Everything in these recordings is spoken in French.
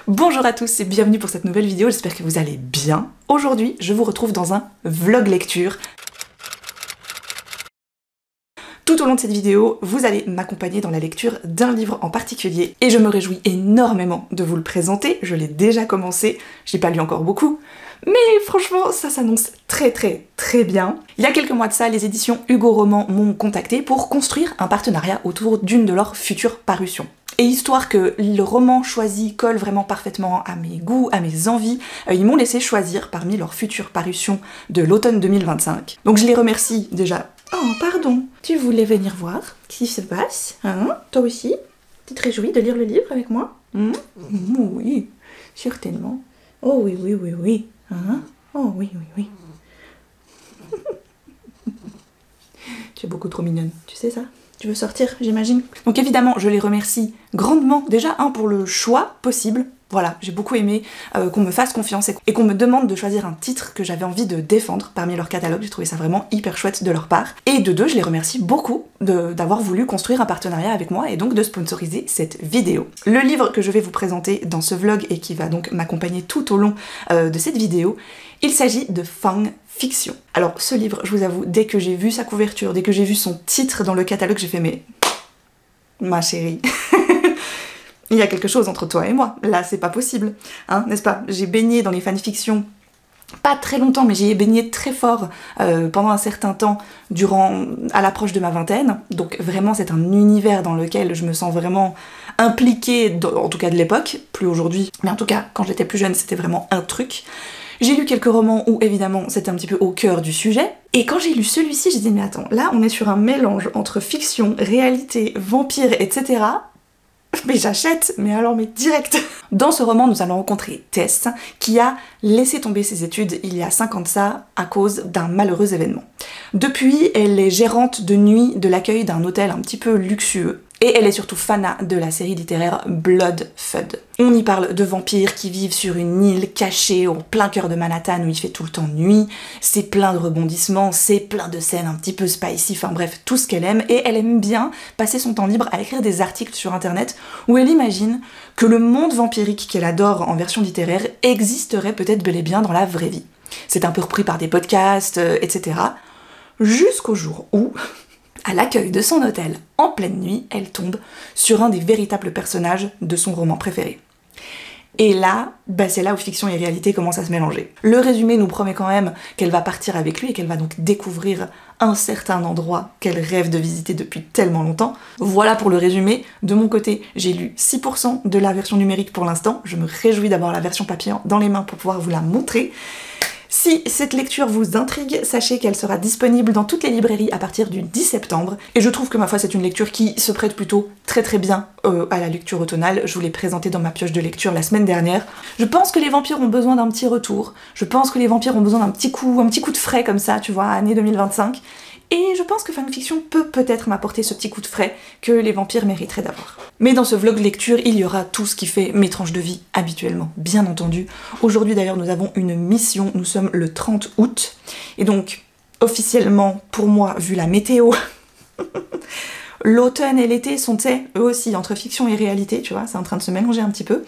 Bonjour à tous et bienvenue pour cette nouvelle vidéo, j'espère que vous allez bien. Aujourd'hui, je vous retrouve dans un vlog lecture. Tout au long de cette vidéo, vous allez m'accompagner dans la lecture d'un livre en particulier et je me réjouis énormément de vous le présenter. Je l'ai déjà commencé, je l'ai pas lu encore beaucoup, mais franchement, ça s'annonce très bien. Il y a quelques mois de ça, les éditions Hugo Roman m'ont contacté pour construire un partenariat autour d'une de leurs futures parutions. Et histoire que le roman choisi colle vraiment parfaitement à mes goûts, à mes envies, ils m'ont laissé choisir parmi leurs futures parutions de l'automne 2025. Donc je les remercie déjà. Oh pardon, tu voulais venir voir ce qui se passe, hein? Toi aussi? Tu te réjouis de lire le livre avec moi? Oui, certainement. Oh oui. Hein? Oh oui. Tu es beaucoup trop mignonne, tu sais ça? Tu veux sortir, j'imagine? Donc évidemment, je les remercie grandement, déjà pour le choix possible. Voilà, j'ai beaucoup aimé qu'on me fasse confiance et qu'on me demande de choisir un titre que j'avais envie de défendre parmi leur catalogue. J'ai trouvé ça vraiment hyper chouette de leur part. Et de deux, je les remercie beaucoup d'avoir voulu construire un partenariat avec moi et donc de sponsoriser cette vidéo. Le livre que je vais vous présenter dans ce vlog et qui va donc m'accompagner tout au long de cette vidéo, il s'agit de Fang Fiction. Alors ce livre, je vous avoue, dès que j'ai vu sa couverture, dès que j'ai vu son titre dans le catalogue, j'ai fait mais... ma chérie... Il y a quelque chose entre toi et moi, là c'est pas possible, hein, n'est-ce pas? J'ai baigné dans les fanfictions, pas très longtemps, mais j'y ai baigné très fort pendant un certain temps à l'approche de ma vingtaine, donc vraiment c'est un univers dans lequel je me sens vraiment impliquée, en tout cas de l'époque, plus aujourd'hui, mais en tout cas quand j'étais plus jeune c'était vraiment un truc. J'ai lu quelques romans où évidemment c'était un petit peu au cœur du sujet, et quand j'ai lu celui-ci j'ai dit mais attends, là on est sur un mélange entre fiction, réalité, vampire, etc. Mais j'achète, mais direct. Dans ce roman, nous allons rencontrer Tess, qui a laissé tomber ses études il y a 5 ans de ça à cause d'un malheureux événement. Depuis, elle est gérante de nuit de l'accueil d'un hôtel un petit peu luxueux. Et elle est surtout fanat de la série littéraire Blood Feud. On y parle de vampires qui vivent sur une île cachée au plein cœur de Manhattan où il fait tout le temps nuit. C'est plein de rebondissements, c'est plein de scènes un petit peu spicy, enfin bref, tout ce qu'elle aime. Et elle aime bien passer son temps libre à écrire des articles sur internet où elle imagine que le monde vampirique qu'elle adore en version littéraire existerait peut-être bel et bien dans la vraie vie. C'est un peu repris par des podcasts, etc. Jusqu'au jour où... à l'accueil de son hôtel, en pleine nuit, elle tombe sur un des véritables personnages de son roman préféré. Et là, c'est là où fiction et réalité commencent à se mélanger. Le résumé nous promet quand même qu'elle va partir avec lui et qu'elle va donc découvrir un certain endroit qu'elle rêve de visiter depuis tellement longtemps. Voilà pour le résumé. De mon côté, j'ai lu 6% de la version numérique pour l'instant. Je me réjouis d'avoir la version papier dans les mains pour pouvoir vous la montrer. Si cette lecture vous intrigue, sachez qu'elle sera disponible dans toutes les librairies à partir du 10 septembre. Et je trouve que ma foi c'est une lecture qui se prête plutôt très bien à la lecture automnale. Je vous l'ai présenté dans ma pioche de lecture la semaine dernière. Je pense que les vampires ont besoin d'un petit retour. Je pense que les vampires ont besoin d'un petit coup de frais comme ça, tu vois, année 2025. Et je pense que fanfiction peut peut-être m'apporter ce petit coup de frais que les vampires mériteraient d'avoir. Mais dans ce vlog lecture, il y aura tout ce qui fait mes tranches de vie habituellement, bien entendu. Aujourd'hui d'ailleurs, nous avons une mission, nous sommes le 30 août. Et donc, officiellement, pour moi, vu la météo, l'automne et l'été sont, tu sais, eux aussi, entre fiction et réalité, tu vois, c'est en train de se mélanger un petit peu.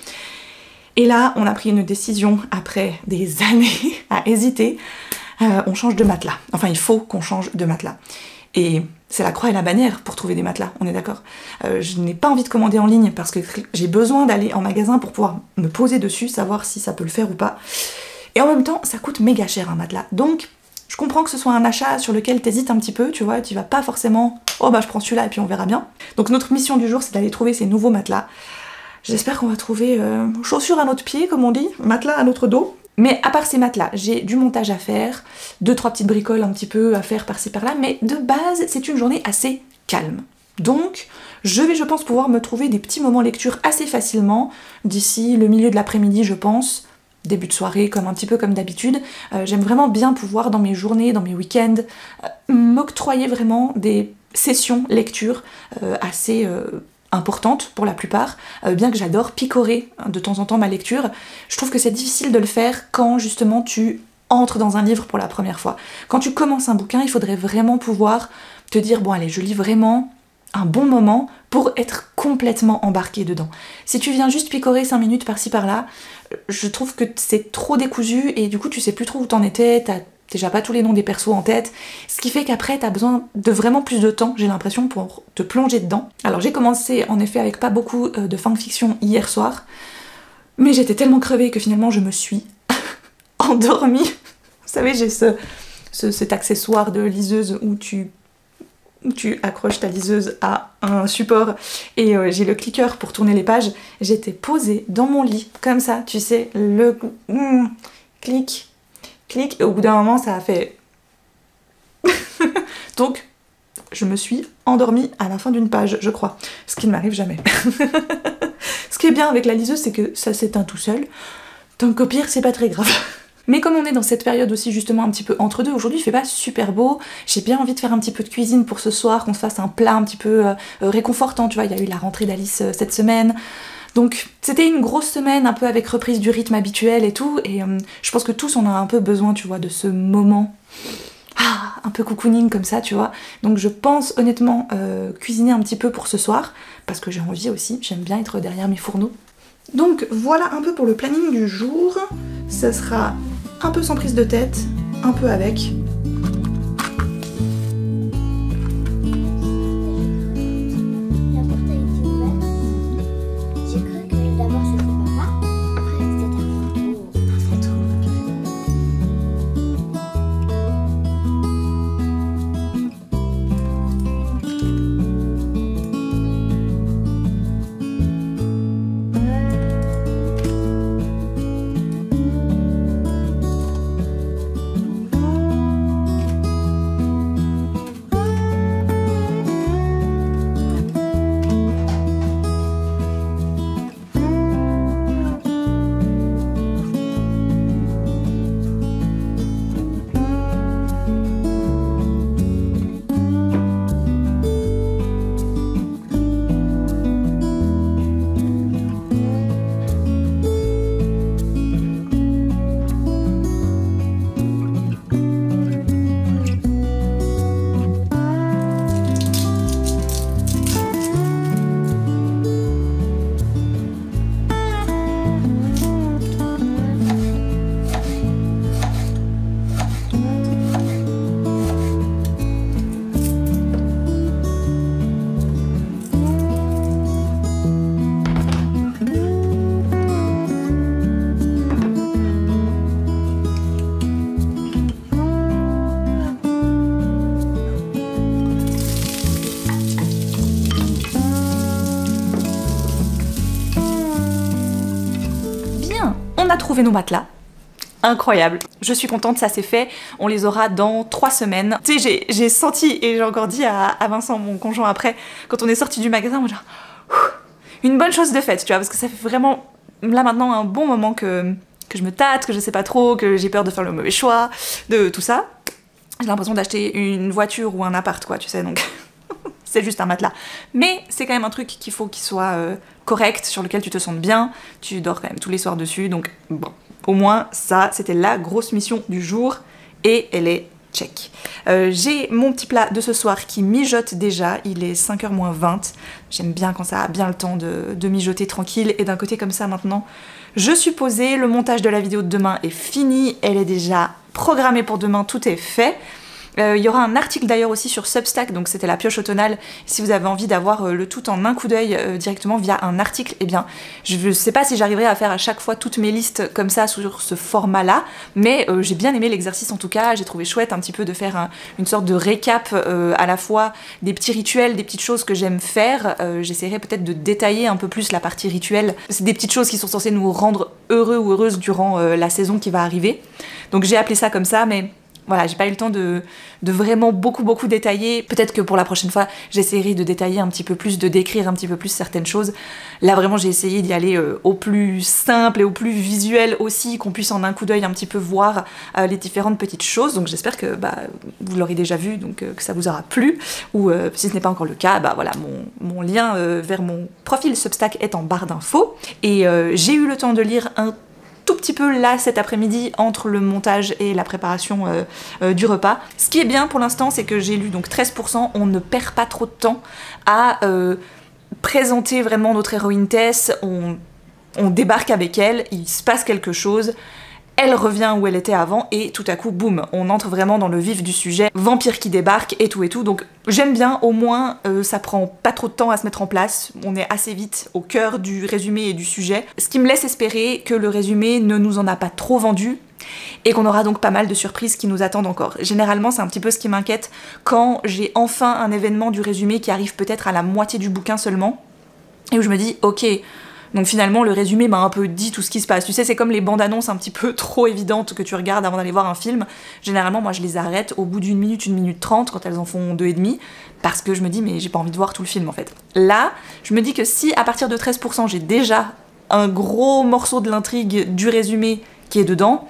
Et là, on a pris une décision, après des années à hésiter, on change de matelas. Enfin, il faut qu'on change de matelas. Et c'est la croix et la bannière pour trouver des matelas, on est d'accord? Je n'ai pas envie de commander en ligne parce que j'ai besoin d'aller en magasin pour pouvoir me poser dessus, savoir si ça peut le faire ou pas. Et en même temps, ça coûte méga cher un matelas. Donc, je comprends que ce soit un achat sur lequel t'hésites un petit peu, tu vois, tu vas pas forcément « Oh bah je prends celui-là et puis on verra bien ». Donc notre mission du jour, c'est d'aller trouver ces nouveaux matelas. J'espère qu'on va trouver chaussures à notre pied, comme on dit, matelas à notre dos. Mais à part ces matelas, j'ai du montage à faire, 2-3 petites bricoles un petit peu à faire par-ci par-là, mais de base, c'est une journée assez calme. Donc, je vais, je pense, pouvoir me trouver des petits moments lecture assez facilement, d'ici le milieu de l'après-midi, je pense, début de soirée, comme un petit peu comme d'habitude. J'aime vraiment bien pouvoir, dans mes journées, dans mes week-ends, m'octroyer vraiment des sessions lecture assez... importante pour la plupart, bien que j'adore picorer de temps en temps ma lecture, je trouve que c'est difficile de le faire quand justement tu entres dans un livre pour la première fois. Quand tu commences un bouquin, il faudrait vraiment pouvoir te dire bon allez, je lis vraiment un bon moment pour être complètement embarqué dedans. Si tu viens juste picorer 5 minutes par-ci par-là, je trouve que c'est trop décousu et du coup tu sais plus trop où t'en étais, t'as déjà pas tous les noms des persos en tête, ce qui fait qu'après t'as besoin de vraiment plus de temps, j'ai l'impression, pour te plonger dedans. Alors j'ai commencé en effet avec pas beaucoup de fanfiction hier soir, mais j'étais tellement crevée que finalement je me suis endormie. Vous savez, j'ai cet accessoire de liseuse où tu accroches ta liseuse à un support et j'ai le clicker pour tourner les pages. J'étais posée dans mon lit, comme ça, tu sais, le clic, clic, et au bout d'un moment ça a fait... Donc, je me suis endormie à la fin d'une page, je crois, ce qui ne m'arrive jamais. Ce qui est bien avec la liseuse, c'est que ça s'éteint tout seul, donc au pire, c'est pas très grave. Mais comme on est dans cette période aussi justement un petit peu entre deux, aujourd'hui il fait pas super beau, j'ai bien envie de faire un petit peu de cuisine pour ce soir, qu'on se fasse un plat un petit peu réconfortant, tu vois, il y a eu la rentrée d'Alice cette semaine. Donc c'était une grosse semaine un peu avec reprise du rythme habituel et tout, et je pense que tous on a un peu besoin, tu vois, de ce moment un peu cocooning comme ça, tu vois. Donc je pense honnêtement cuisiner un petit peu pour ce soir, parce que j'ai envie aussi, j'aime bien être derrière mes fourneaux. Donc voilà un peu pour le planning du jour, ça sera un peu sans prise de tête, un peu avec. a trouvé nos matelas. Incroyable. Je suis contente, ça c'est fait. On les aura dans 3 semaines. Tu sais, j'ai senti, et j'ai encore dit à Vincent, mon conjoint, après, quand on est sorti du magasin, on genre, une bonne chose de faite, tu vois, parce que ça fait vraiment, là maintenant, un bon moment que je me tâte, que je sais pas trop, que j'ai peur de faire le mauvais choix, de tout ça. J'ai l'impression d'acheter une voiture ou un appart, quoi, tu sais, donc c'est juste un matelas. Mais c'est quand même un truc qu'il faut qu'il soit correct, sur lequel tu te sentes bien, tu dors quand même tous les soirs dessus, donc bon. Au moins, ça, c'était la grosse mission du jour, et elle est check. J'ai mon petit plat de ce soir qui mijote déjà, il est 5h moins 20. J'aime bien quand ça a bien le temps de mijoter tranquille, et d'un côté comme ça maintenant, je suis posée, le montage de la vidéo de demain est fini, elle est déjà programmée pour demain, tout est fait. Il y aura un article d'ailleurs aussi sur Substack, donc c'était la pioche automnale, si vous avez envie d'avoir le tout en un coup d'œil directement via un article, eh bien je sais pas si j'arriverai à faire à chaque fois toutes mes listes comme ça sur ce format là, mais j'ai bien aimé l'exercice en tout cas, j'ai trouvé chouette un petit peu de faire une sorte de récap à la fois des petits rituels, des petites choses que j'aime faire, j'essaierai peut-être de détailler un peu plus la partie rituelle, c'est des petites choses qui sont censées nous rendre heureux ou heureuses durant la saison qui va arriver, donc j'ai appelé ça comme ça, mais voilà, j'ai pas eu le temps de vraiment beaucoup détailler. Peut-être que pour la prochaine fois, j'essaierai de détailler un petit peu plus, de décrire un petit peu plus certaines choses. Là, vraiment, j'ai essayé d'y aller au plus simple et au plus visuel aussi, qu'on puisse en un coup d'œil un petit peu voir les différentes petites choses. Donc j'espère que vous l'aurez déjà vu, donc que ça vous aura plu. Ou si ce n'est pas encore le cas, voilà, mon lien vers mon profil Substack est en barre d'infos. Et j'ai eu le temps de lire un tout petit peu là cet après-midi entre le montage et la préparation du repas. Ce qui est bien pour l'instant, c'est que j'ai lu donc 13%, on ne perd pas trop de temps à présenter vraiment notre héroïne Tess, on débarque avec elle, il se passe quelque chose, elle revient où elle était avant et tout à coup, boum, on entre vraiment dans le vif du sujet, vampire qui débarque et tout, donc j'aime bien, au moins ça prend pas trop de temps à se mettre en place, on est assez vite au cœur du résumé et du sujet, ce qui me laisse espérer que le résumé ne nous en a pas trop vendu, et qu'on aura donc pas mal de surprises qui nous attendent encore. Généralement, c'est un petit peu ce qui m'inquiète quand j'ai enfin un événement du résumé qui arrive peut-être à la moitié du bouquin seulement, et où je me dis, ok, donc finalement le résumé m'a un peu dit tout ce qui se passe. Tu sais, c'est comme les bandes annonces un petit peu trop évidentes que tu regardes avant d'aller voir un film. Généralement, moi je les arrête au bout d'une minute 30, quand elles en font 2,5, parce que je me dis, mais j'ai pas envie de voir tout le film en fait. Là, je me dis que si à partir de 13%, j'ai déjà un gros morceau de l'intrigue du résumé qui est dedans,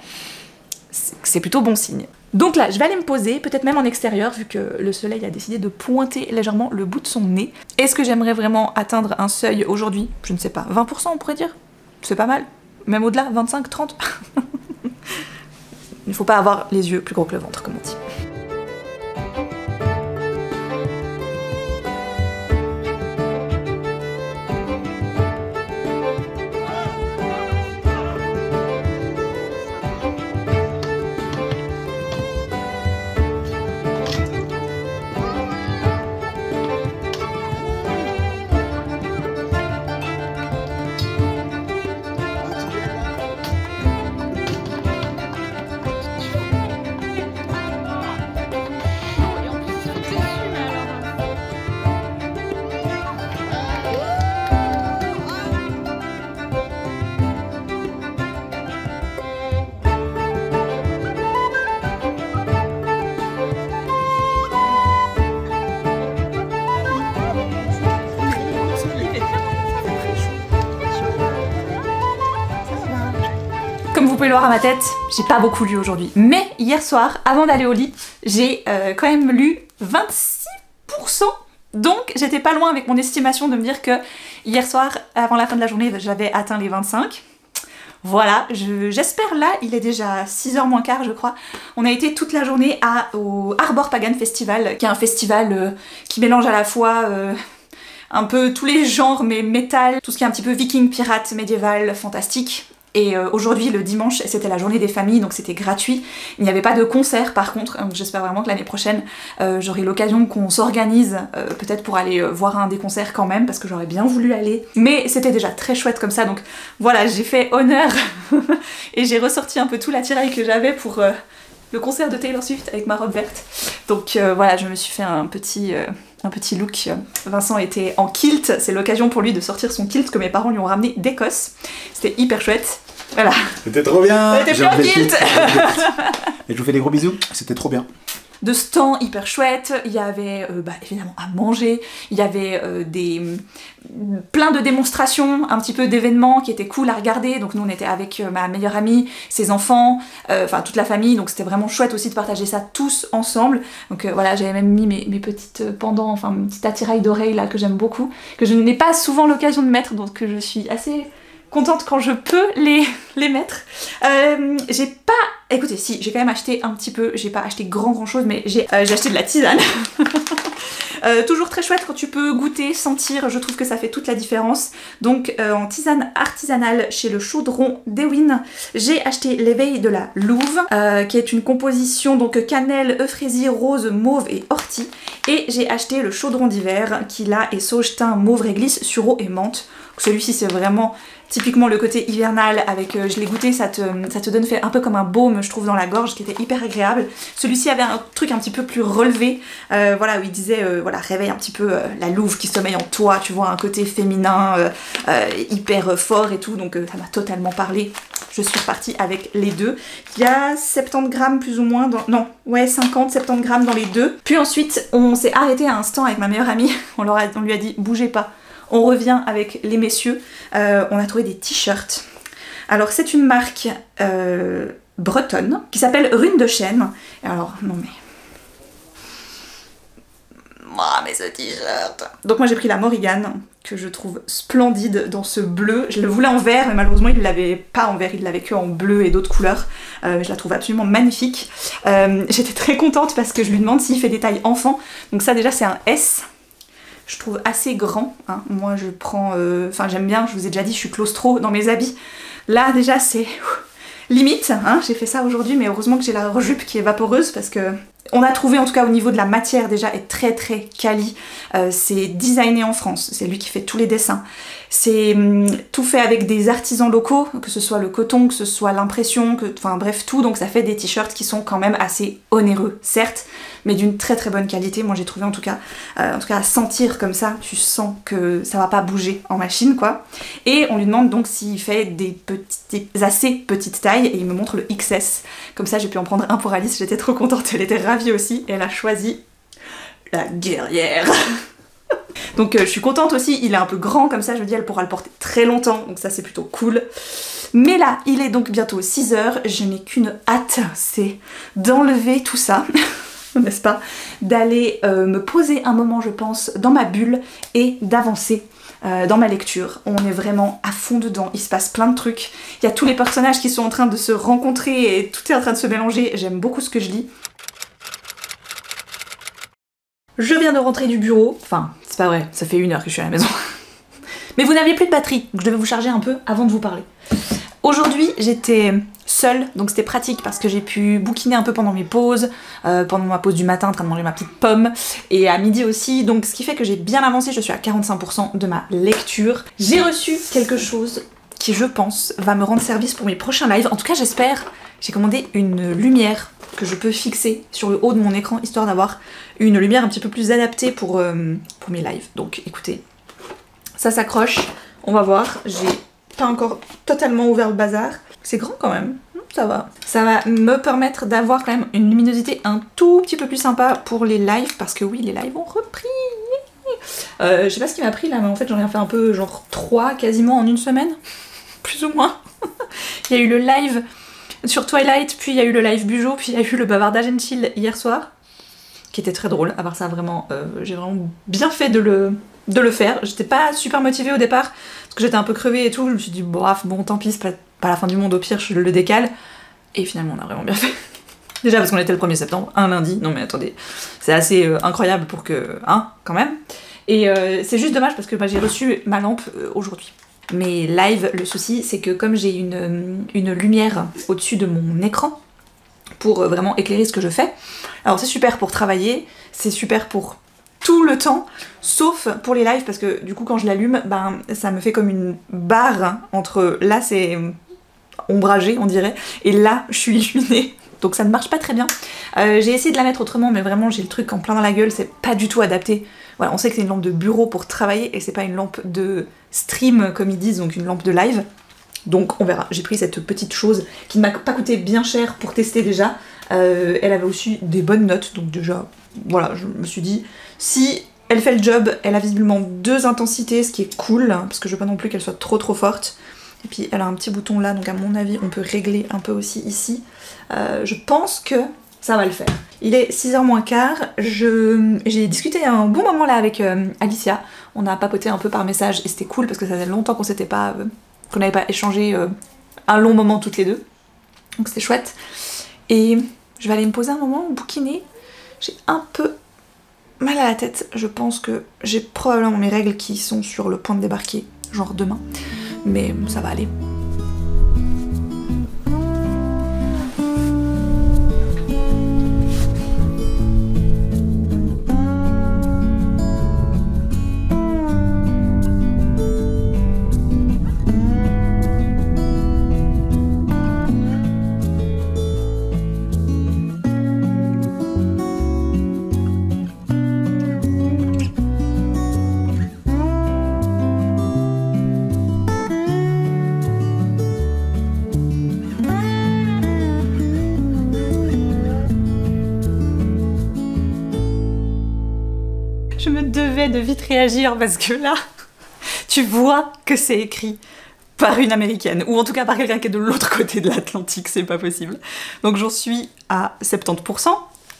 c'est plutôt bon signe. Donc là, je vais aller me poser, peut-être même en extérieur, vu que le soleil a décidé de pointer légèrement le bout de son nez. Est-ce que j'aimerais vraiment atteindre un seuil aujourd'hui? Je ne sais pas. 20% on pourrait dire? C'est pas mal. Même au-delà, 25, 30. Il ne faut pas avoir les yeux plus gros que le ventre, comme on dit. Comme vous pouvez le voir à ma tête, j'ai pas beaucoup lu aujourd'hui. Mais hier soir, avant d'aller au lit, j'ai quand même lu 26%. Donc j'étais pas loin avec mon estimation de me dire que hier soir, avant la fin de la journée, j'avais atteint les 25. Voilà, j'espère là, il est déjà 6h moins quart je crois. On a été toute la journée au Arbor Pagan Festival, qui est un festival qui mélange à la fois un peu tous les genres, mais métal, tout ce qui est un petit peu viking, pirate, médiéval, fantastique. Et aujourd'hui, le dimanche, c'était la journée des familles, donc c'était gratuit. Il n'y avait pas de concert par contre, donc j'espère vraiment que l'année prochaine, j'aurai l'occasion qu'on s'organise, peut-être pour aller voir un des concerts quand même, parce que j'aurais bien voulu aller. Mais c'était déjà très chouette comme ça, donc voilà, j'ai fait honneur et j'ai ressorti un peu tout l'attirail que j'avais pour le concert de Taylor Swift avec ma robe verte. Donc voilà, je me suis fait un petit look. Vincent était en kilt, c'est l'occasion pour lui de sortir son kilt que mes parents lui ont ramené d'Écosse. C'était hyper chouette. Voilà. C'était trop bien. C'était plus en kilt. Et je vous fais des gros bisous, c'était trop bien. De stands hyper chouettes, il y avait évidemment à manger, il y avait plein de démonstrations, un petit peu d'événements qui étaient cool à regarder. Donc nous on était avec ma meilleure amie, ses enfants, enfin toute la famille, donc c'était vraiment chouette aussi de partager ça tous ensemble. Donc voilà, j'avais même mis mes petites pendants, enfin mes petites attirails d'oreilles là que j'aime beaucoup, que je n'ai pas souvent l'occasion de mettre, donc je suis assez contente quand je peux les mettre. J'ai pas... Écoutez, si, j'ai quand même acheté un petit peu, j'ai pas acheté grand chose, mais j'ai acheté de la tisane. Toujours très chouette quand tu peux goûter, sentir, je trouve que ça fait toute la différence. Donc en tisane artisanale chez le Chaudron d'Ewin, j'ai acheté l'éveil de la Louve, qui est une composition donc cannelle, euphraisie, rose, mauve et ortie. Et j'ai acheté le Chaudron d'hiver, qui là est sauge, thym, mauve, réglisse, sureau et menthe. Celui-ci c'est vraiment typiquement le côté hivernal avec, je l'ai goûté, ça te donne fait un peu comme un baume je trouve dans la gorge qui était hyper agréable. Celui-ci avait un truc un petit peu plus relevé, voilà, où il disait voilà, réveille un petit peu la louve qui sommeille en toi, tu vois, un côté féminin hyper fort et tout, donc ça m'a totalement parlé. Je suis repartie avec les deux. Il y a 70 grammes plus ou moins, non, ouais 50-70 grammes dans les deux. Puis ensuite on s'est arrêté à un stand avec ma meilleure amie, on lui a dit bougez pas. On revient avec les messieurs, on a trouvé des t-shirts. Alors c'est une marque bretonne qui s'appelle Rune de Chêne. Et alors, non mais... Oh mais ce t-shirt. Donc moi j'ai pris la Morrigan, que je trouve splendide dans ce bleu. Je le voulais en vert, mais malheureusement il l'avait pas en vert, il l'avait que en bleu et d'autres couleurs. Je la trouve absolument magnifique. J'étais très contente parce que je lui demande s'il fait des tailles enfants. Donc ça déjà c'est un S. je trouve assez grand, hein. Moi je prends, enfin j'aime bien, je vous ai déjà dit, je suis claustro dans mes habits. Là déjà c'est limite, hein. J'ai fait ça aujourd'hui, mais heureusement que j'ai la jupe qui est vaporeuse parce que on a trouvé, en tout cas au niveau de la matière déjà, est très très quali. C'est designé en France, c'est lui qui fait tous les dessins. C'est tout fait avec des artisans locaux, que ce soit le coton, que ce soit l'impression, enfin bref tout, donc ça fait des t-shirts qui sont quand même assez onéreux, certes, mais d'une très très bonne qualité. Moi j'ai trouvé en tout cas à sentir comme ça, tu sens que ça va pas bouger en machine quoi. Et on lui demande donc s'il fait des assez petites tailles, et il me montre le XS. Comme ça j'ai pu en prendre un pour Alice, j'étais trop contente, elle était ravie aussi, et elle a choisi la guerrière. Donc je suis contente aussi, il est un peu grand comme ça, je me dis elle pourra le porter très longtemps, donc ça c'est plutôt cool. Mais là, il est donc bientôt 6 h, je n'ai qu'une hâte, c'est d'enlever tout ça, n'est-ce pas, d'aller me poser un moment je pense dans ma bulle et d'avancer dans ma lecture. On est vraiment à fond dedans, il se passe plein de trucs, il y a tous les personnages qui sont en train de se rencontrer et tout est en train de se mélanger, j'aime beaucoup ce que je lis. Je viens de rentrer du bureau, enfin c'est pas vrai, ça fait 1 heure que je suis à la maison. Mais vous n'aviez plus de batterie, donc je devais vous charger un peu avant de vous parler. Aujourd'hui j'étais seule, donc c'était pratique parce que j'ai pu bouquiner un peu pendant mes pauses, pendant ma pause du matin en train de manger ma petite pomme, et à midi aussi, donc ce qui fait que j'ai bien avancé, je suis à 45% de ma lecture. J'ai reçu quelque chose qui je pense va me rendre service pour mes prochains lives, en tout cas j'espère. J'ai commandé une lumière que je peux fixer sur le haut de mon écran, histoire d'avoir une lumière un petit peu plus adaptée pour mes lives. Donc écoutez, ça s'accroche, on va voir, j'ai pas encore totalement ouvert le bazar. C'est grand quand même, ça va. Ça va me permettre d'avoir quand même une luminosité un tout petit peu plus sympa pour les lives, parce que oui, les lives ont repris. Je sais pas ce qui m'a pris là, mais en fait j'en ai fait un peu genre 3 quasiment en 1 semaine, plus ou moins. Il y a eu le live sur Twilight, puis il y a eu le live Bujo, puis il y a eu le bavardage and chill hier soir, qui était très drôle. À part ça, vraiment, j'ai vraiment bien fait de le faire. J'étais pas super motivée au départ, parce que j'étais un peu crevée et tout. Je me suis dit, bref, bon, tant pis, c'est pas la fin du monde, au pire, je le décale. Et finalement, on a vraiment bien fait. Déjà parce qu'on était le 1er septembre, un lundi. Non mais attendez, c'est assez incroyable pour que... Hein, quand même. Et c'est juste dommage parce que j'ai reçu ma lampe aujourd'hui. Mais live, le souci, c'est que comme j'ai une lumière au-dessus de mon écran pour vraiment éclairer ce que je fais, alors c'est super pour travailler, c'est super pour tout le temps, sauf pour les lives, parce que du coup quand je l'allume, ben, ça me fait comme une barre entre là c'est ombragé on dirait, et là je suis illuminée. Donc ça ne marche pas très bien. J'ai essayé de la mettre autrement, mais vraiment j'ai le truc en plein dans la gueule, c'est pas du tout adapté. Voilà, on sait que c'est une lampe de bureau pour travailler et c'est pas une lampe de stream comme ils disent, donc une lampe de live. Donc on verra, j'ai pris cette petite chose qui ne m'a pas coûté bien cher pour tester déjà. Elle avait aussi des bonnes notes, donc déjà, voilà, je me suis dit, si elle fait le job, elle a visiblement 2 intensités, ce qui est cool, parce que je veux pas non plus qu'elle soit trop forte. Et puis elle a un petit bouton là, donc à mon avis on peut régler un peu aussi ici. Je pense que ça va le faire. Il est 6h moins quart, j'ai discuté un bon moment là avec Alicia. On a papoté un peu par message et c'était cool parce que ça faisait longtemps qu'on s'était pas... qu'on n'avait pas échangé un long moment toutes les deux. Donc c'était chouette. Et je vais aller me poser un moment, bouquiner. J'ai un peu mal à la tête. Je pense que j'ai probablement mes règles qui sont sur le point de débarquer, genre demain. Mais ça va aller. Je me devais de vite réagir parce que là, tu vois que c'est écrit par une américaine, ou en tout cas par quelqu'un qui est de l'autre côté de l'Atlantique, c'est pas possible. Donc j'en suis à 70%,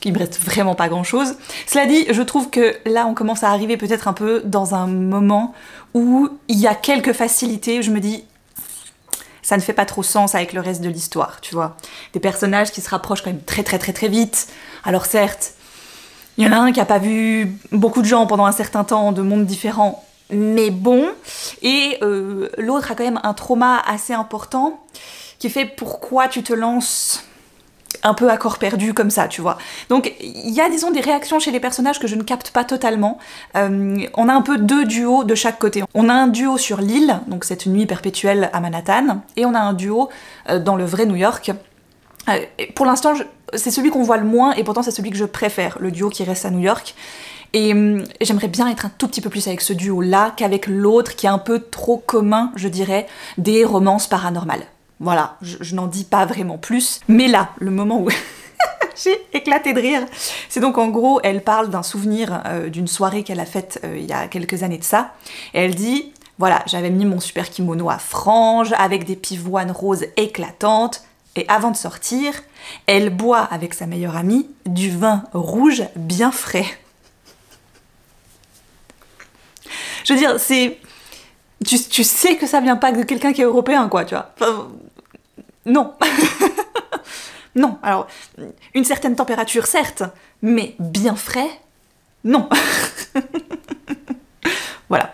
il me reste vraiment pas grand chose. Cela dit, je trouve que là on commence à arriver peut-être un peu dans un moment où il y a quelques facilités, je me dis, ça ne fait pas trop sens avec le reste de l'histoire, tu vois. Des personnages qui se rapprochent quand même très vite, alors certes, Il y en a un qui a pas vu beaucoup de gens pendant un certain temps, de mondes différents, mais bon. Et l'autre a quand même un trauma assez important qui fait pourquoi tu te lances un peu à corps perdu comme ça, tu vois. Donc il y a, disons, des réactions chez les personnages que je ne capte pas totalement. On a un peu deux duos de chaque côté. On a un duo sur l'île, donc cette nuit perpétuelle à Manhattan, et on a un duo dans le vrai New York. Pour l'instant, c'est celui qu'on voit le moins, et pourtant c'est celui que je préfère, le duo qui reste à New York. Et j'aimerais bien être un tout petit peu plus avec ce duo-là qu'avec l'autre qui est un peu trop commun, je dirais, des romances paranormales. Voilà, je n'en dis pas vraiment plus. Mais là, le moment où j'ai éclaté de rire, c'est donc en gros, elle parle d'un souvenir d'une soirée qu'elle a faite il y a quelques années de ça. Et elle dit, voilà, j'avais mis mon super kimono à franges, avec des pivoines roses éclatantes. Et avant de sortir, elle boit avec sa meilleure amie du vin rouge bien frais. Je veux dire, c'est... Tu sais que ça vient pas de quelqu'un qui est européen, quoi, tu vois. Enfin, non. Non, alors, une certaine température, certes, mais bien frais, non. Voilà,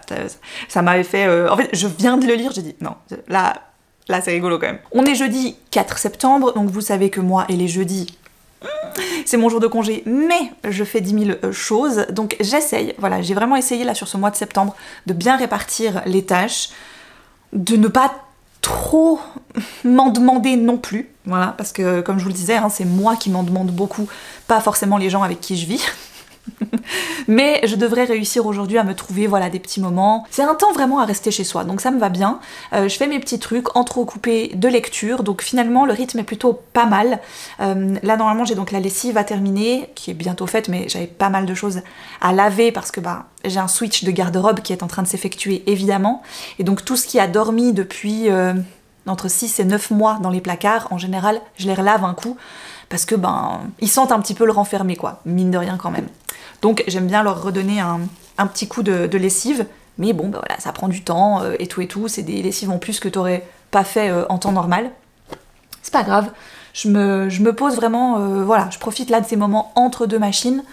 ça m'avait fait... En fait, je viens de le lire, j'ai dit, non, là c'est rigolo quand même. On est jeudi 4 septembre, donc vous savez que moi et les jeudis, c'est mon jour de congé, mais je fais 10 000 choses, donc j'essaye, voilà, j'ai vraiment essayé là sur ce mois de septembre de bien répartir les tâches, de ne pas trop m'en demander non plus, voilà, parce que comme je vous le disais, hein, c'est moi qui m'en demande beaucoup, pas forcément les gens avec qui je vis. Mais je devrais réussir aujourd'hui à me trouver, voilà, des petits moments. C'est un temps vraiment à rester chez soi, donc ça me va bien. Je fais mes petits trucs entrecoupés de lecture, donc finalement le rythme est plutôt pas mal. Là normalement j'ai donc la lessive à terminer, qui est bientôt faite, mais j'avais pas mal de choses à laver parce que bah j'ai un switch de garde-robe qui est en train de s'effectuer évidemment. Et donc tout ce qui a dormi depuis entre 6 et 9 mois dans les placards, en général je les relave un coup, parce que ben ils sentent un petit peu le renfermer quoi, mine de rien quand même. Donc j'aime bien leur redonner un petit coup de lessive, mais bon bah voilà, ça prend du temps et tout, c'est des lessives en plus que t'aurais pas fait en temps normal. C'est pas grave, je me pose vraiment, voilà, je profite là de ces moments entre deux machines,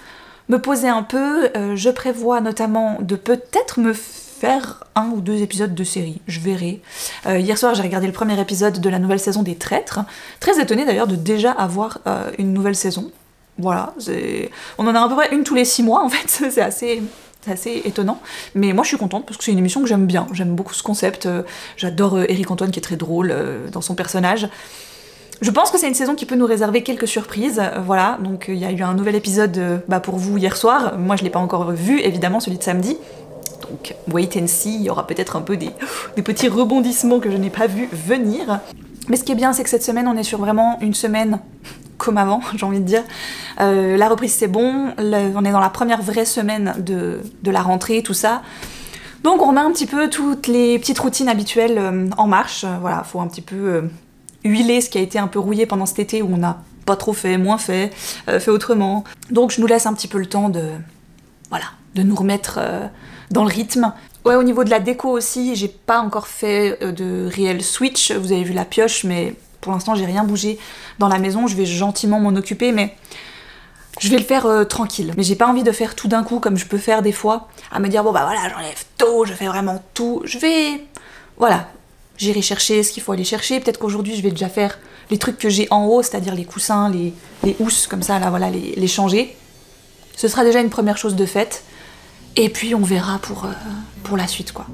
me poser un peu, je prévois notamment de peut-être me faire 1 ou 2 épisodes de série, je verrai. Hier soir j'ai regardé le premier épisode de la nouvelle saison des Traîtres, très étonnée d'ailleurs de déjà avoir une nouvelle saison. Voilà, on en a à peu près une tous les 6 mois en fait, c'est assez étonnant, mais moi je suis contente parce que c'est une émission que j'aime bien, j'aime beaucoup ce concept, j'adore Éric Antoine qui est très drôle dans son personnage. Je pense que c'est une saison qui peut nous réserver quelques surprises, voilà, donc il y a eu un nouvel épisode pour vous hier soir, moi je l'ai pas encore vu, évidemment celui de samedi, donc wait and see, il y aura peut-être un peu des petits rebondissements que je n'ai pas vu venir. Mais ce qui est bien, c'est que cette semaine, on est sur vraiment une semaine comme avant, j'ai envie de dire. La reprise, c'est bon, on est dans la première vraie semaine de la rentrée, tout ça. Donc on remet un petit peu toutes les petites routines habituelles en marche. Voilà, faut un petit peu huiler ce qui a été un peu rouillé pendant cet été où on n'a pas trop fait, moins fait, fait autrement. Donc je nous laisse un petit peu le temps de nous remettre dans le rythme. Ouais, au niveau de la déco aussi, j'ai pas encore fait de réel switch, vous avez vu la pioche, mais pour l'instant j'ai rien bougé dans la maison, je vais gentiment m'en occuper, mais je vais le faire tranquille. Mais j'ai pas envie de faire tout d'un coup comme je peux faire des fois, à me dire bon bah voilà, j'enlève tout, je fais vraiment tout, je vais... Voilà, j'irai chercher ce qu'il faut aller chercher, peut-être qu'aujourd'hui je vais déjà faire les trucs que j'ai en haut, c'est-à-dire les coussins, les housses, comme ça, là voilà, les changer. Ce sera déjà une première chose de faite. Et puis on verra pour la suite, quoi.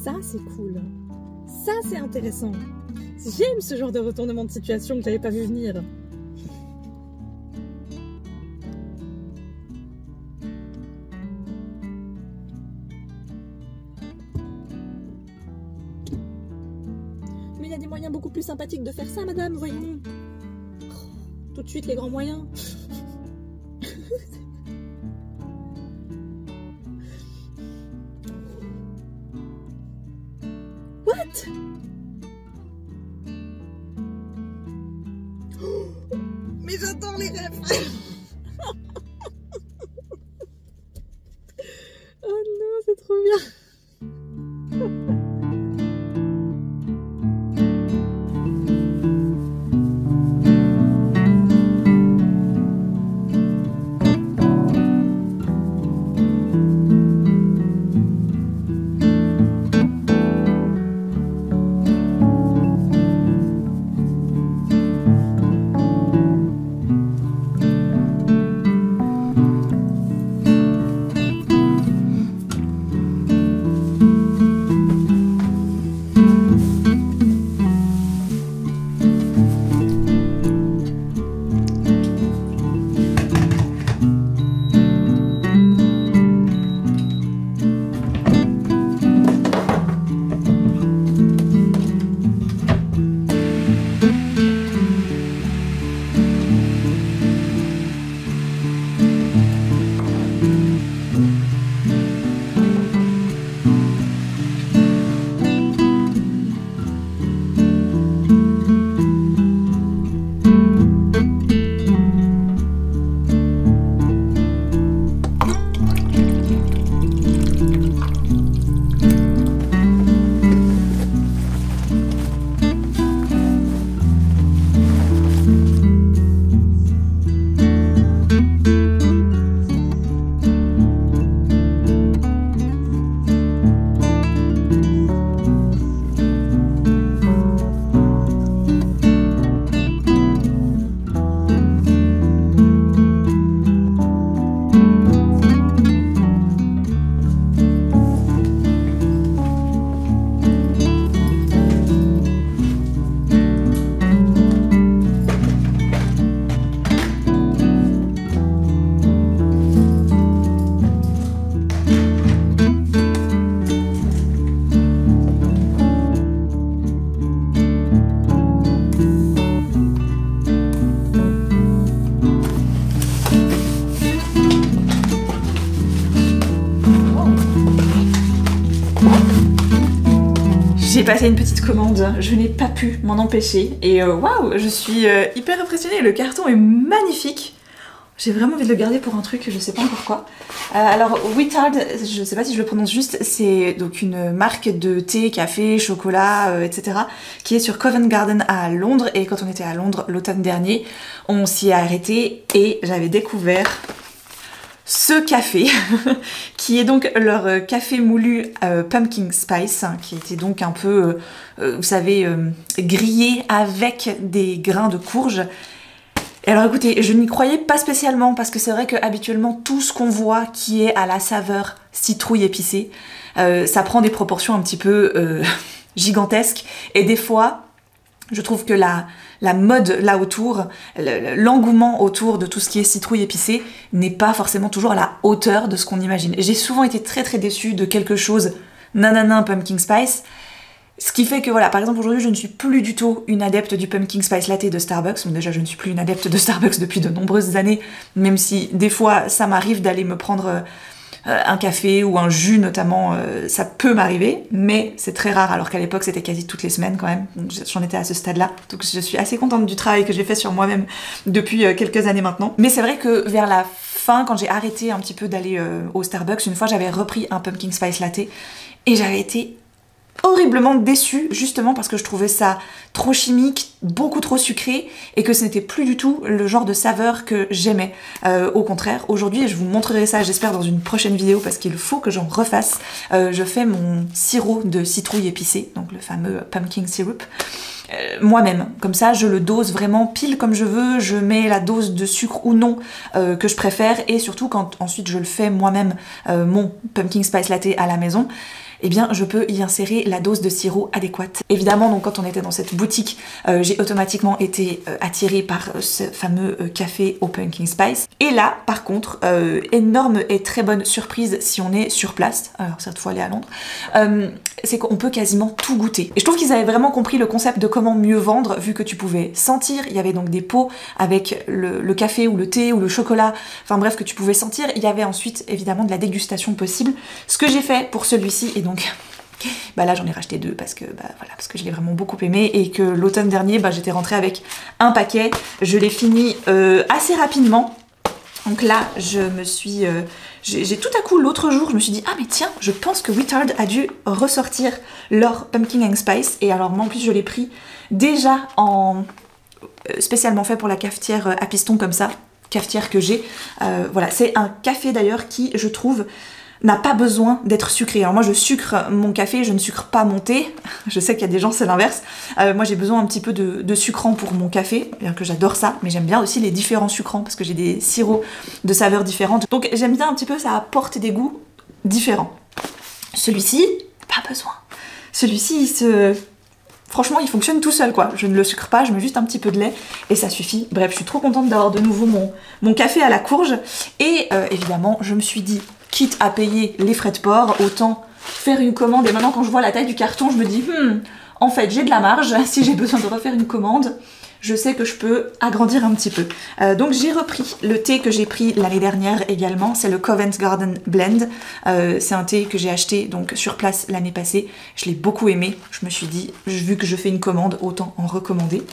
Ça, c'est cool. Ça, c'est intéressant. J'aime ce genre de retournement de situation que j'avais pas vu venir. Mais il y a des moyens beaucoup plus sympathiques de faire ça, madame, voyons. Tout de suite, les grands moyens. What? Mais j'adore les rêves. Oh non, c'est trop bien. J'ai passé une petite commande, je n'ai pas pu m'en empêcher et waouh, je suis hyper impressionnée, le carton est magnifique. J'ai vraiment envie de le garder pour un truc, je sais pas encore quoi. Alors Whittard, je sais pas si je le prononce juste, c'est donc une marque de thé, café, chocolat, etc. qui est sur Covent Garden à Londres, et quand on était à Londres l'automne dernier, on s'y est arrêté et j'avais découvert ce café qui est donc leur café moulu pumpkin spice, qui était donc un peu, vous savez, grillé avec des grains de courge. Et alors écoutez, je n'y croyais pas spécialement parce que c'est vrai que habituellement tout ce qu'on voit qui est à la saveur citrouille épicée, ça prend des proportions un petit peu gigantesques, et des fois je trouve que la mode là autour, l'engouement autour de tout ce qui est citrouille épicée n'est pas forcément toujours à la hauteur de ce qu'on imagine. J'ai souvent été très déçue de quelque chose nanana pumpkin spice. Ce qui fait que voilà, par exemple aujourd'hui je ne suis plus du tout une adepte du pumpkin spice latte de Starbucks. Bon, déjà je ne suis plus une adepte de Starbucks depuis de nombreuses années, même si des fois ça m'arrive d'aller me prendre un café ou un jus notamment, ça peut m'arriver, mais c'est très rare, alors qu'à l'époque c'était quasi toutes les semaines quand même. J'en étais à ce stade-là, donc je suis assez contente du travail que j'ai fait sur moi-même depuis quelques années maintenant. Mais c'est vrai que vers la fin, quand j'ai arrêté un petit peu d'aller au Starbucks, une fois j'avais repris un pumpkin spice latte et j'avais été horriblement déçue, justement parce que je trouvais ça trop chimique, beaucoup trop sucré, et que ce n'était plus du tout le genre de saveur que j'aimais. Au contraire, aujourd'hui, et je vous montrerai ça j'espère dans une prochaine vidéo parce qu'il faut que j'en refasse, je fais mon sirop de citrouille épicée, donc le fameux pumpkin syrup, moi-même. Comme ça, je le dose vraiment pile comme je veux, je mets la dose de sucre ou non que je préfère, et surtout quand ensuite je le fais moi-même, mon pumpkin spice latte à la maison, eh bien je peux y insérer la dose de sirop adéquate. Évidemment, donc quand on était dans cette boutique, j'ai automatiquement été attirée par ce fameux café au pumpkin spice. Et là, par contre, énorme et très bonne surprise si on est sur place, alors cette fois aller à Londres, c'est qu'on peut quasiment tout goûter. Et je trouve qu'ils avaient vraiment compris le concept de comment mieux vendre, vu que tu pouvais sentir, il y avait donc des pots avec le café ou le thé ou le chocolat, enfin bref, que tu pouvais sentir. Il y avait ensuite évidemment de la dégustation possible. Ce que j'ai fait pour celui-ci, et donc bah là j'en ai racheté 2 parce que voilà, parce que je l'ai vraiment beaucoup aimé, et que l'automne dernier j'étais rentrée avec un paquet, je l'ai fini assez rapidement. Donc là je me suis j'ai tout à coup l'autre jour je me suis dit ah mais tiens, je pense que Whittard a dû ressortir leur pumpkin and spice, et alors moi en plus je l'ai pris déjà en spécialement fait pour la cafetière à piston comme ça, cafetière que j'ai. Voilà, c'est un café d'ailleurs qui, je trouve, n'a pas besoin d'être sucré. Alors moi je sucre mon café, je ne sucre pas mon thé. Je sais qu'il y a des gens c'est l'inverse. Moi j'ai besoin un petit peu de sucrant pour mon café, bien que j'adore ça, mais j'aime bien aussi les différents sucrants parce que j'ai des sirops de saveurs différentes. Donc j'aime bien un petit peu, ça apporte des goûts différents. Celui-ci, pas besoin. Celui-ci, franchement, il fonctionne tout seul quoi. Je ne le sucre pas, je mets juste un petit peu de lait et ça suffit. Bref, je suis trop contente d'avoir de nouveau mon café à la courge. Et évidemment, je me suis dit, quitte à payer les frais de port, autant faire une commande. Et maintenant quand je vois la taille du carton, je me dis en fait j'ai de la marge, si j'ai besoin de refaire une commande, je sais que je peux agrandir un petit peu. Donc j'ai repris le thé que j'ai pris l'année dernière également, c'est le Covent Garden Blend. C'est un thé que j'ai acheté donc sur place l'année passée, je l'ai beaucoup aimé, je me suis dit vu que je fais une commande, autant en recommander.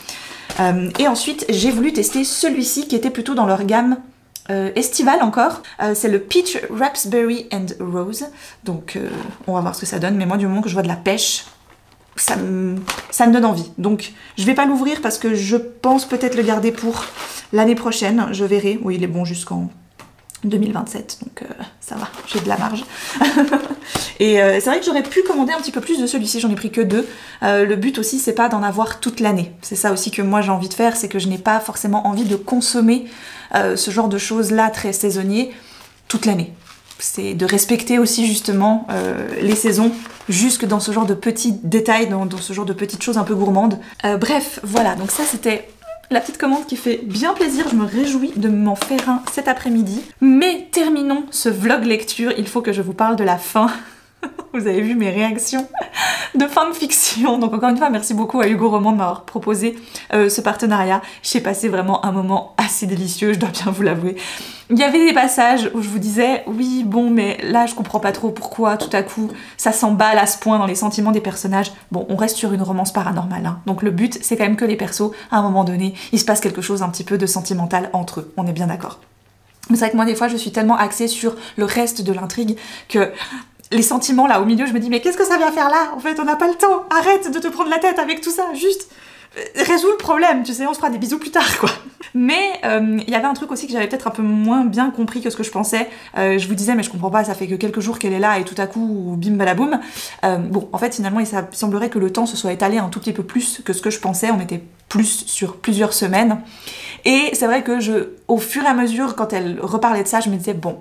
Et ensuite j'ai voulu tester celui-ci qui était plutôt dans leur gamme estival encore, c'est le Peach Raspberry and Rose, donc on va voir ce que ça donne, mais moi du moment que je vois de la pêche, ça me donne envie. Donc je vais pas l'ouvrir parce que je pense peut-être le garder pour l'année prochaine, je verrai. Oui, il est bon jusqu'en 2027, donc ça va, j'ai de la marge. Et c'est vrai que j'aurais pu commander un petit peu plus de celui-ci, j'en ai pris que 2. Le but aussi c'est pas d'en avoir toute l'année, c'est ça aussi que moi j'ai envie de faire, c'est que je n'ai pas forcément envie de consommer ce genre de choses là très saisonnier toute l'année. C'est de respecter aussi justement les saisons, jusque dans ce genre de petits détails, dans ce genre de petites choses un peu gourmandes. Bref, voilà, donc ça c'était la petite commande qui fait bien plaisir, je me réjouis de m'en faire un cet après-midi. Mais terminons ce vlog lecture, il faut que je vous parle de la fin. Vous avez vu mes réactions de fanfiction. Donc encore une fois, merci beaucoup à Hugo Roman de m'avoir proposé ce partenariat. J'ai passé vraiment un moment assez délicieux, je dois bien vous l'avouer. Il y avait des passages où je vous disais, oui, bon, mais là, je comprends pas trop pourquoi, tout à coup, ça s'emballe à ce point dans les sentiments des personnages. Bon, on reste sur une romance paranormale, hein. Donc le but, c'est quand même que les persos, à un moment donné, il se passe quelque chose un petit peu de sentimental entre eux. On est bien d'accord. Mais c'est vrai que moi, des fois, je suis tellement axée sur le reste de l'intrigue que les sentiments, là, au milieu, je me dis, mais qu'est-ce que ça vient faire là? En fait, on n'a pas le temps. Arrête de te prendre la tête avec tout ça. Juste, résous le problème, tu sais, on se fera des bisous plus tard, quoi. Mais il y avait un truc aussi que j'avais peut-être un peu moins bien compris que ce que je pensais. Je vous disais, mais je comprends pas, ça fait que quelques jours qu'elle est là et tout à coup, bim balaboum. Bon, en fait, finalement, il semblerait que le temps se soit étalé un tout petit peu plus que ce que je pensais. On était plus sur plusieurs semaines. Et c'est vrai que au fur et à mesure, quand elle reparlait de ça, je me disais, bon,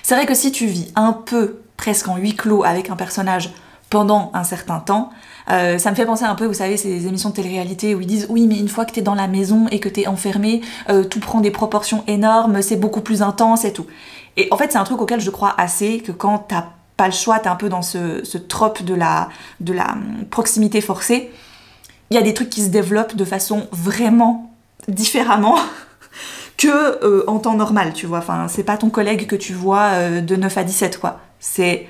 c'est vrai que si tu vis un peu, presque en huis clos avec un personnage pendant un certain temps, ça me fait penser un peu, vous savez, ces émissions de télé-réalité où ils disent oui, mais une fois que t'es dans la maison et que t'es enfermé, tout prend des proportions énormes, c'est beaucoup plus intense et tout. Et en fait, c'est un truc auquel je crois assez, que quand t'as pas le choix, t'es un peu dans ce trope de la proximité forcée, il y a des trucs qui se développent de façon vraiment différemment que en temps normal, tu vois. Enfin, c'est pas ton collègue que tu vois de 9 à 17, quoi. C'est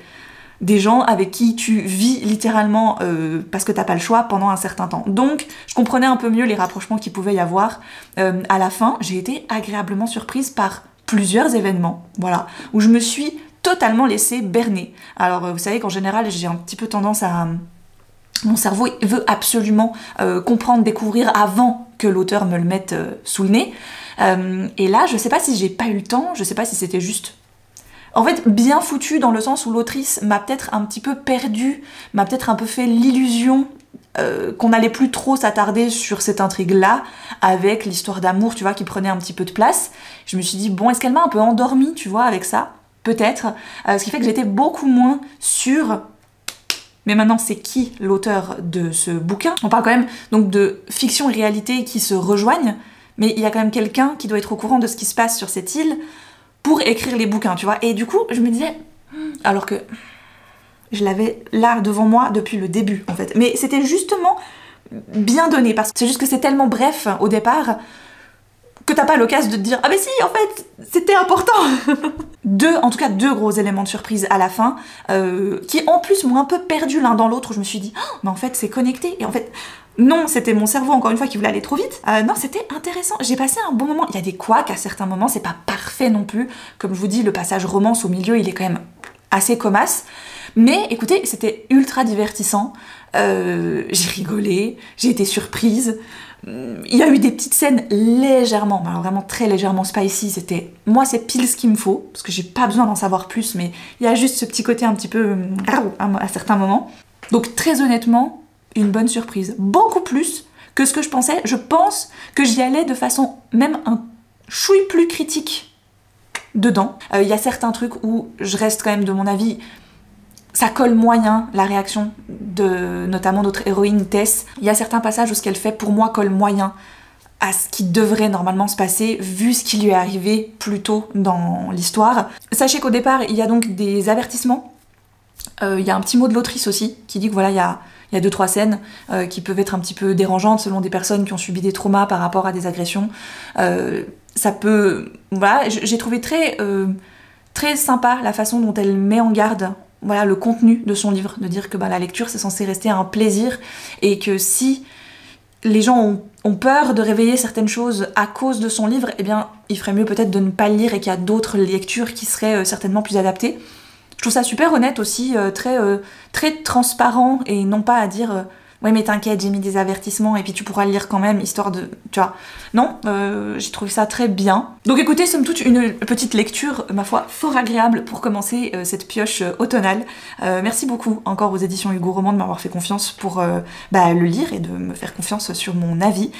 des gens avec qui tu vis littéralement parce que t'as pas le choix pendant un certain temps. Donc, je comprenais un peu mieux les rapprochements qu'il pouvait y avoir. À la fin, j'ai été agréablement surprise par plusieurs événements, voilà, où je me suis totalement laissée berner. Alors, vous savez qu'en général, j'ai un petit peu tendance à... Mon cerveau veut absolument comprendre, découvrir avant que l'auteur me le mette sous le nez. Et là, je sais pas si j'ai pas eu le temps, je sais pas si c'était juste... En fait, bien foutu dans le sens où l'autrice m'a peut-être un petit peu perdue, m'a peut-être un peu fait l'illusion qu'on n'allait plus trop s'attarder sur cette intrigue-là, avec l'histoire d'amour, tu vois, qui prenait un petit peu de place. Je me suis dit, bon, est-ce qu'elle m'a un peu endormie, tu vois, avec ça? Peut-être. Ce qui fait que j'étais beaucoup moins sûre. Mais maintenant, c'est qui l'auteur de ce bouquin? On parle quand même donc de fiction et réalité qui se rejoignent, mais il y a quand même quelqu'un qui doit être au courant de ce qui se passe sur cette île pour écrire les bouquins, tu vois. Et du coup, je me disais, alors que je l'avais là devant moi depuis le début, en fait. Mais c'était justement bien donné, parce que c'est juste que c'est tellement bref au départ que t'as pas l'occasion de te dire « Ah mais si, en fait, c'était important !» En tout cas, deux gros éléments de surprise à la fin, qui en plus m'ont un peu perdu l'un dans l'autre, où je me suis dit oh, « Mais en fait, c'est connecté !» Et en fait, non, c'était mon cerveau, encore une fois, qui voulait aller trop vite. Non, c'était intéressant, j'ai passé un bon moment. Il y a des couacs à certains moments, c'est pas parfait non plus. Comme je vous dis, le passage romance au milieu, il est quand même assez comasse. Mais écoutez, c'était ultra divertissant. J'ai rigolé, j'ai été surprise. Il y a eu des petites scènes légèrement, alors vraiment très légèrement spicy, c'était... Moi, c'est pile ce qu'il me faut, parce que j'ai pas besoin d'en savoir plus, mais il y a juste ce petit côté un petit peu... à certains moments. Donc très honnêtement, une bonne surprise. Beaucoup plus que ce que je pensais. Je pense que j'y allais de façon même un chouille plus critique dedans. Il y a certains trucs où je reste quand même de mon avis... Ça colle moyen, la réaction de notamment notre héroïne Tess. Il y a certains passages où ce qu'elle fait, pour moi, colle moyen à ce qui devrait normalement se passer, vu ce qui lui est arrivé plus tôt dans l'histoire. Sachez qu'au départ, il y a donc des avertissements. Il y a un petit mot de l'autrice aussi, qui dit que voilà, il y a 2-3 scènes qui peuvent être un petit peu dérangeantes selon des personnes qui ont subi des traumas par rapport à des agressions. Ça peut... Voilà, j'ai trouvé très sympa la façon dont elle met en garde voilà, le contenu de son livre, de dire que la lecture c'est censé rester un plaisir et que si les gens ont peur de réveiller certaines choses à cause de son livre, eh bien il ferait mieux peut-être de ne pas le lire et qu'il y a d'autres lectures qui seraient certainement plus adaptées. Je trouve ça super honnête aussi, très transparent et non pas à dire ouais mais t'inquiète, j'ai mis des avertissements et puis tu pourras le lire quand même, histoire de... Tu vois. Non, j'ai trouvé ça très bien. Donc écoutez, somme toute, une petite lecture, ma foi, fort agréable pour commencer cette pioche automnale. Merci beaucoup encore aux éditions Hugo Roman de m'avoir fait confiance pour le lire et de me faire confiance sur mon avis.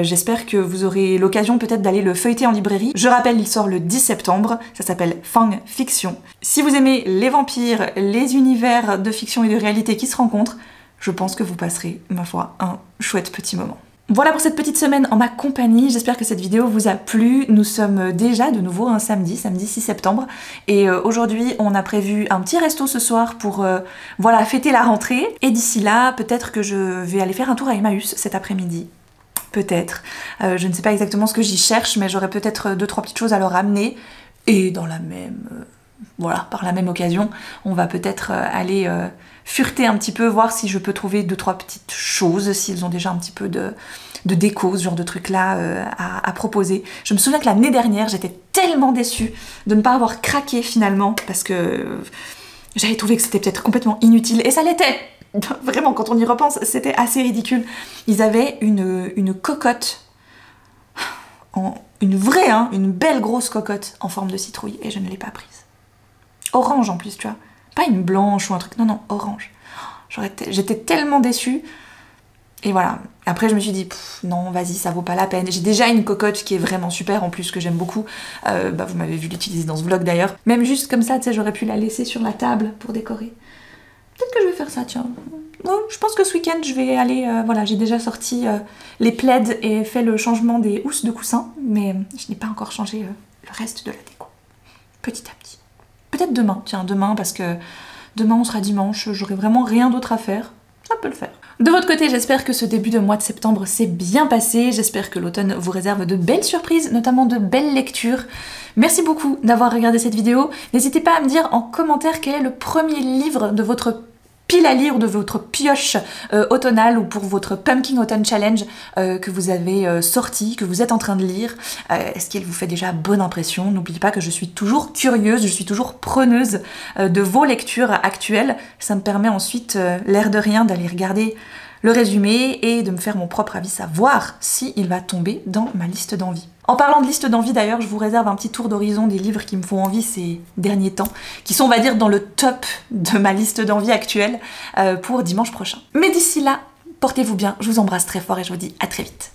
J'espère que vous aurez l'occasion peut-être d'aller le feuilleter en librairie. Je rappelle, il sort le 10 septembre, ça s'appelle Fang Fiction. Si vous aimez les vampires, les univers de fiction et de réalité qui se rencontrent, je pense que vous passerez, ma foi, un chouette petit moment. Voilà pour cette petite semaine en ma compagnie, j'espère que cette vidéo vous a plu. Nous sommes déjà de nouveau un samedi 6 septembre, et aujourd'hui on a prévu un petit resto ce soir pour voilà, fêter la rentrée. Et d'ici là, peut-être que je vais aller faire un tour à Emmaüs cet après-midi. Peut-être. Je ne sais pas exactement ce que j'y cherche, mais j'aurai peut-être 2-3 petites choses à leur amener. Et dans la même... voilà, par la même occasion, on va peut-être aller fureter un petit peu, voir si je peux trouver 2-3 petites choses, s'ils ont déjà un petit peu de déco, ce genre de truc là à proposer. Je me souviens que l'année dernière, j'étais tellement déçue de ne pas avoir craqué finalement, parce que j'avais trouvé que c'était peut-être complètement inutile, et ça l'était. Vraiment, quand on y repense, c'était assez ridicule. Ils avaient une cocotte, une vraie, hein, une belle grosse cocotte en forme de citrouille, et je ne l'ai pas prise. Orange en plus, tu vois. Pas une blanche ou un truc, non, non, orange. J'étais tellement déçue. Et voilà. Après, je me suis dit, non, vas-y, ça vaut pas la peine. J'ai déjà une cocotte qui est vraiment super, en plus, que j'aime beaucoup. Bah, vous m'avez vu l'utiliser dans ce vlog d'ailleurs. Même juste comme ça, tu sais, j'aurais pu la laisser sur la table pour décorer. Peut-être que je vais faire ça, tiens. Non, je pense que ce week-end, je vais aller... voilà, j'ai déjà sorti les plaids et fait le changement des housses de coussin, mais je n'ai pas encore changé le reste de la déco. Petit à petit. Peut-être demain, tiens, demain, parce que demain on sera dimanche, j'aurai vraiment rien d'autre à faire. Ça peut le faire. De votre côté, j'espère que ce début de mois de septembre s'est bien passé. J'espère que l'automne vous réserve de belles surprises, notamment de belles lectures. Merci beaucoup d'avoir regardé cette vidéo. N'hésitez pas à me dire en commentaire quel est le premier livre de votre pile à lire, ou de votre pioche automnale, ou pour votre Pumpkin Autumn Challenge que vous avez sorti, que vous êtes en train de lire. Est-ce qu'il vous fait déjà bonne impression? N'oubliez pas que je suis toujours curieuse, je suis toujours preneuse de vos lectures actuelles. Ça me permet ensuite, l'air de rien, d'aller regarder le résumé et de me faire mon propre avis, savoir s'il va tomber dans ma liste d'envie. En parlant de liste d'envie d'ailleurs, je vous réserve un petit tour d'horizon des livres qui me font envie ces derniers temps, qui sont, on va dire, dans le top de ma liste d'envie actuelle pour dimanche prochain. Mais d'ici là, portez-vous bien, je vous embrasse très fort et je vous dis à très vite.